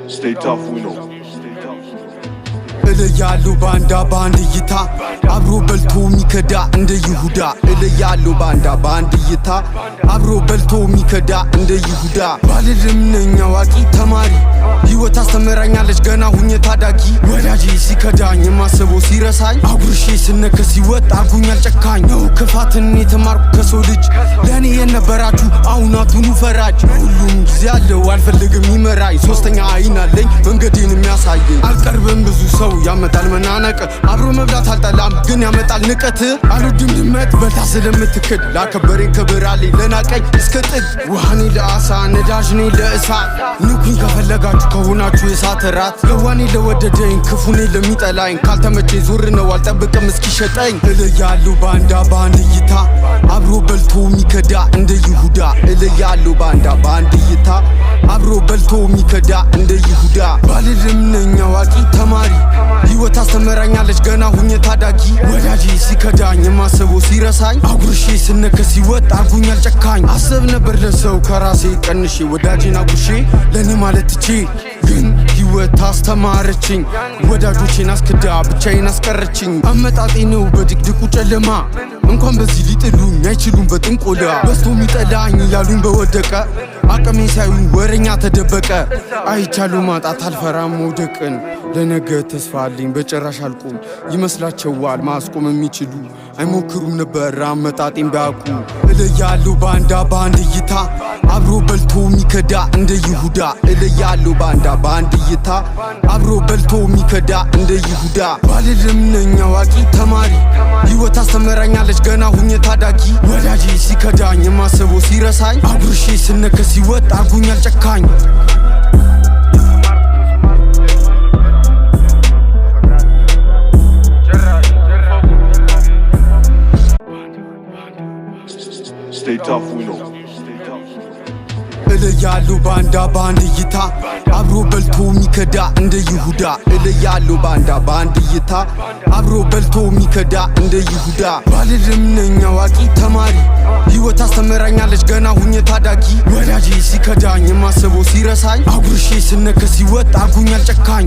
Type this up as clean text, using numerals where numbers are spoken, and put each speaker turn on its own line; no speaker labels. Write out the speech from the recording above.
Stay tough, we know.
እለያሉ ባንዳ ባንድ ይታ አብሮ በልቶ ሚከዳ እንደ ይሁዳ እለያሉ ባንዳ ባንድ ይታ አብሮ በልቶ ሚከዳ እንደ ይሁዳ ባልልም ነኝ አዋቂ ተማሪ ህይወት አስተምራኛለች ገና ሁኜ ታዳጊ ወዳጄ ሲከዳኝ ማሰበው ሲረሳኝ አጉርሼ ስነከስ ይወጣ አርጉኛል ጨካኝ ነው ክፋትን የተማርኩ ከሰው ልጅ ለኔ የነበራችሁ አሁን አትሁኑ ፈራጅ ሁሉም ጊዜ አለው አልፈልግም ይመራኝ ሶስተኛ አይን አለኝ መንገዴን የሚያሳየኝ አልቀርብም ብዙ ሰው ያመጣል መናነቅ አብሮ መብላት አልጠላም ግን ያመጣል ንቀት አልወድም ድመት በልታ ስለምትክድ ላከበሬን ክብር አለኝ ለናቀኝ እስከ ጥግ ውሃኔ ለአሳ ነዳጅ ነኝ ለእሳት ንኩኝ ከፈለጋችሁ ከሆናችሁ የሳት ራት ገዋኔ ለወደደኝ ክፉኔ ለሚጠላኝ ካልተመቸኝ ዞር ነው አልጠብቅም እስኪሸጠኝ እለያሉ ባንዳ ባንድ ይታ አብሮ በልቶ ሚከዳ እንደ ይሁዳ እለያሉ ባንዳ ባንድ ይታ አብሮ በልቶ ሚከዳ እንደ ይሁዳ ባልልም ነኝ አዋቂ ተማሪ ህይወት አስተምራኛለች ገና ሁኜ ታዳጊ ወዳጄ ሲከዳኝ ማሰበው ሲረሳኝ አጉርሼ ስነከስ ይወጣ አርጉኛል ጨካኝ አስብ ነበር ለሰው ከራሴ ቀንሼ ወዳጄን አጉርሼ ለኔ ማለት ትቼ ግን ህይወት አስተማረችኝ ወዳጆቼን አስክዳ ብቻዬን አስቀረችኝ አመጣጤ ነው በድቅድቁ ጨለማ እንኳን በዚህ ሊጥሉኝ አይችሉም በጥንቆላ በስቶ ሚጠላኝ ያሉኝ በወደቀ አቅሜ ሳዩኝ ወረኛ ተደበቀ አይቻሉ ማጣት አልፈራም መውደቅን ለነገ ተስፋ አለኝ በጭራሽ አልቆም ይመስላቸዋል ማስቆም የሚችሉ አይሞክሩም ነበር አመጣጤን ቢያውቁ እለያሉ ባንዳ ባንድ ይታ አብሮ በልቶ ሚከዳ እንደ ይሁዳ እለያሉ ባንዳ ባንድ ይታ አብሮ በልቶ ሚከዳ እንደ ይሁዳ ባልልም ነኝ አዋቂ ተማሪ ህይወት አስተምራኛለች ገና ሁኜ ታዳጊ ወዳጄ ሲከዳኝ ማሰበው ሲረሳኝ አጉርሼ ስነከስ ይወጣ አርጉኛል ጨካኝ
Stay tough, we know.
እለያሉ ባንዳ ባንድ ይታ አብሮ በልቶ ሚከዳ እንደ ይሁዳ እለያሉ ባንዳ ባንድ ይታ አብሮ በልቶ ሚከዳ እንደ ይሁዳ ባልልም ነኝ አዋቂ ተማሪ ህይወት አስተምራኛለች ገና ሁኜ ታዳጊ ወዳጄ ሲከዳኝ ማሰበው ሲረሳኝ አጉርሼ ስነከስ ይወጣ አርጉኛል ጨካኝ